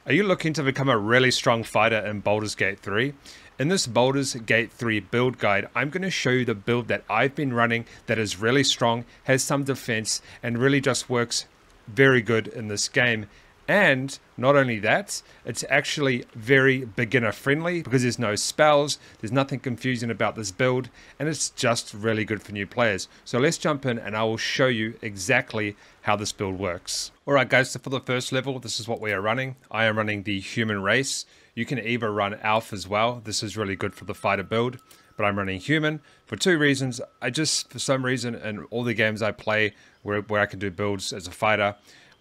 Are you looking to become a really strong fighter in Baldur's Gate 3? In this Baldur's Gate 3 build guide, I'm going to show you the build that I've been running that is really strong, has some defense, and really just works very good in this game. And not only that, it's actually very beginner friendly because there's no spells, there's nothing confusing about this build, and it's just really good for new players. So let's jump in and I will show you exactly how this build works. Alright guys, so for the first level, this is what we are running. I am running the human race. You can either run Alph as well. This is really good for the fighter build, but I'm running human for two reasons. For some reason, in all the games I play where I can do builds as a fighter,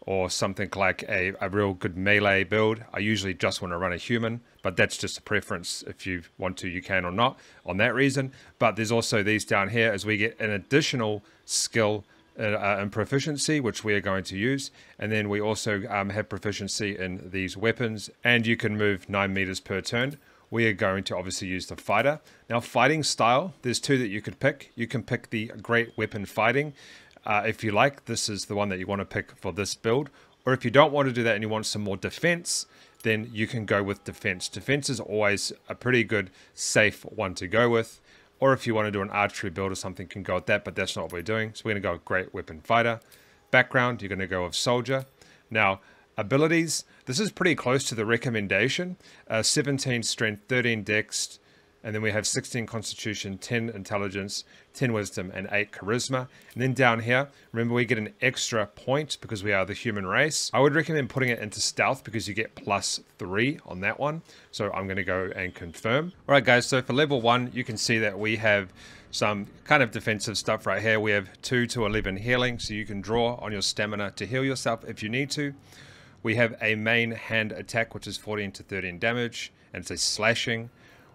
or something like a real good melee build, I usually just want to run a human, but that's just a preference. If you want to, you can or not on that reason. But there's also these down here as we get an additional skill and proficiency, which we are going to use. And then we also have proficiency in these weapons, and you can move 9 meters per turn. We are going to obviously use the fighter. Now, fighting style, there's two that you could pick. You can pick the great weapon fighting. If you like, this is the one that you want to pick for this build. Or if you don't want to do that and you want some more defense, then you can go with defense. Defense is always a pretty good, safe one to go with. Or if you want to do an archery build or something, you can go with that, but that's not what we're doing. So we're going to go with great weapon fighter. Background, you're going to go with soldier. Now, abilities, this is pretty close to the recommendation. 17 strength, 13 dex, and then we have 16 constitution, 10 intelligence, 10 wisdom, and 8 charisma. And then down here, remember we get an extra point because we are the human race. I would recommend putting it into stealth because you get +3 on that one. So I'm going to go and confirm. All right, guys, so for level 1, you can see that we have some kind of defensive stuff right here. We have 2 to 11 healing, so you can draw on your stamina to heal yourself if you need to. We have a main hand attack, which is 14 to 13 damage, and it's a slashing.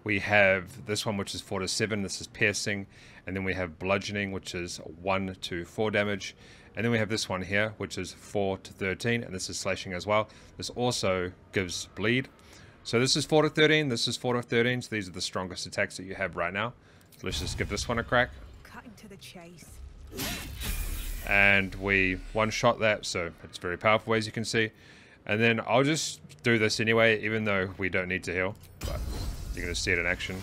We have this one, which is 4 to 7. This is piercing. And then we have bludgeoning, which is 1 to 4 damage. And then we have this one here, which is 4 to 13. And this is slashing as well. This also gives bleed. So this is 4 to 13. This is 4 to 13. So these are the strongest attacks that you have right now. So let's just give this one a crack. Cutting to the chase. And we one-shot that. So it's very powerful, as you can see. And then I'll just do this anyway, even though we don't need to heal. But you're going to see it in action.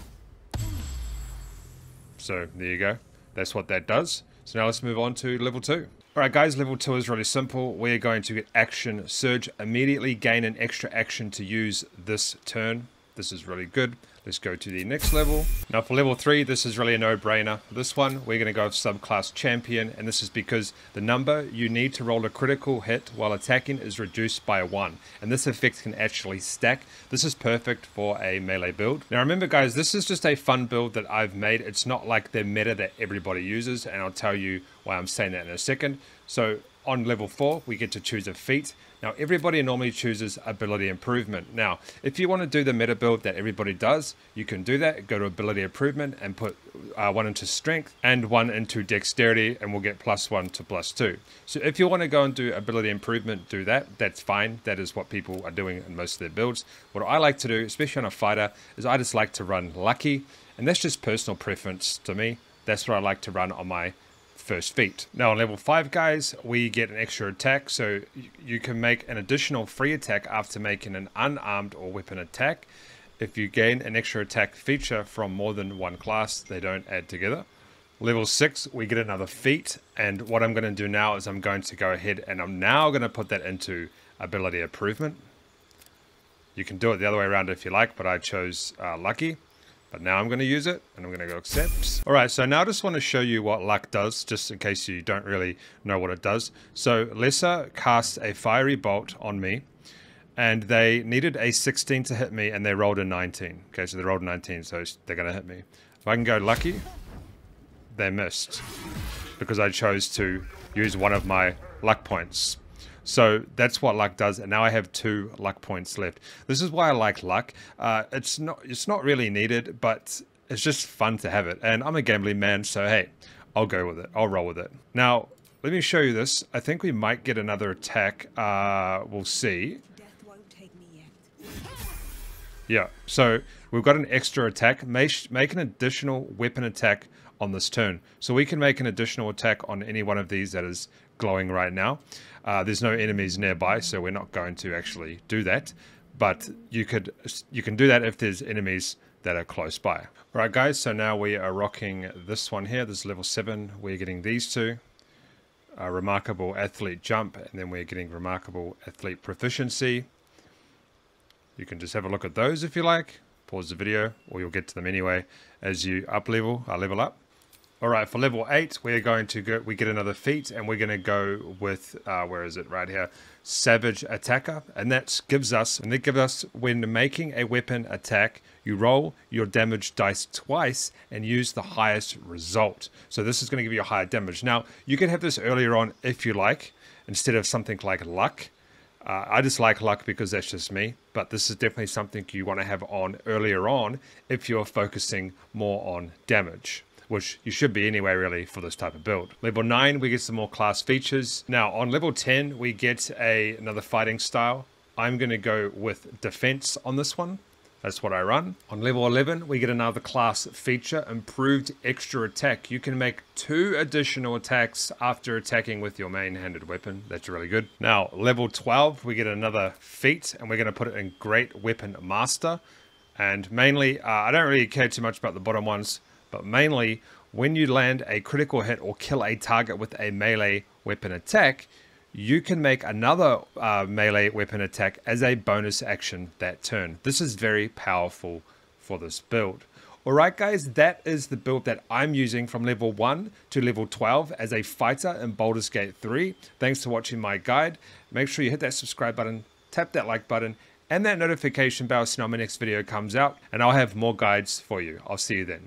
So there you go. That's what that does. So now let's move on to level 2. Alright guys, level 2 is really simple. We're going to get action surge. Immediately gain an extra action to use this turn. This is really good. Let's go to the next level. Now for level 3, this is really a no-brainer. This one, we're going to go with subclass champion, and this is because the number you need to roll a critical hit while attacking is reduced by 1, and this effect can actually stack. This is perfect for a melee build. Now remember guys, this is just a fun build that I've made. It's not like the meta that everybody uses, and I'll tell you why I'm saying that in a second. So on level 4, we get to choose a feat. Now, everybody normally chooses ability improvement. Now, if you want to do the meta build that everybody does, you can do that. Go to ability improvement and put 1 into strength and 1 into dexterity, and we'll get +1 to +2. So if you want to go and do ability improvement, do that. That's fine. That is what people are doing in most of their builds. What I like to do, especially on a fighter, is I just like to run lucky, and that's just personal preference to me. That's what I like to run on my first feat. Now on level 5 guys, we get an extra attack, so you can make an additional free attack after making an unarmed or weapon attack. If you gain an extra attack feature from more than one class, they don't add together. Level 6, we get another feat, and what I'm going to do now is I'm going to go ahead and I'm now going to put that into ability improvement. You can do it the other way around if you like, but I chose lucky. But now I'm going to use it, and I'm going to go accept. Alright, so now I just want to show you what luck does, just in case you don't really know what it does. So Lesser cast a fiery bolt on me, and they needed a 16 to hit me, and they rolled a 19. Okay, so they rolled a 19, so they're going to hit me. If I can go lucky, they missed, because I chose to use one of my luck points. So that's what luck does, and now I have 2 luck points left. This is why I like luck. It's not really needed, but it's just fun to have it. And I'm a gambling man, so hey, I'll go with it. I'll roll with it. Now, let me show you this. I think we might get another attack. We'll see. Death won't take me yet. Yeah, so we've got an extra attack. Make an additional weapon attack on this turn. So we can make an additional attack on any one of these that is glowing right now. There's no enemies nearby, so we're not going to actually do that. but you can do that if there's enemies that are close by. All right, guys, so now we are rocking this one here. This is level 7. We're getting these two. Remarkable Athlete Jump, and then we're getting Remarkable Athlete Proficiency. You can just have a look at those if you like. Pause the video, or you'll get to them anyway as you level up. All right, for level 8, we're going to go. We get another feat, and we're going to go with where is it? Right here, Savage Attacker, and that gives us. When making a weapon attack, you roll your damage dice twice and use the highest result. So this is going to give you a higher damage. Now you can have this earlier on if you like, instead of something like luck. I just like luck because that's just me, but this is definitely something you want to have on earlier on if you're focusing more on damage, which you should be anyway, really, for this type of build. Level 9, we get some more class features. Now, on level 10, we get another fighting style. I'm going to go with defense on this one. That's what I run. On level 11, we get another class feature, improved extra attack. You can make 2 additional attacks after attacking with your main-handed weapon. That's really good. Now, level 12, we get another feat, and we're going to put it in Great Weapon Master. And mainly, I don't really care too much about the bottom ones, but mainly, when you land a critical hit or kill a target with a melee weapon attack, you can make another melee weapon attack as a bonus action that turn. This is very powerful for this build. Alright guys, that is the build that I'm using from level 1 to level 12 as a fighter in Baldur's Gate 3. Thanks for watching my guide. Make sure you hit that subscribe button, tap that like button, and that notification bell so now my next video comes out, and I'll have more guides for you. I'll see you then.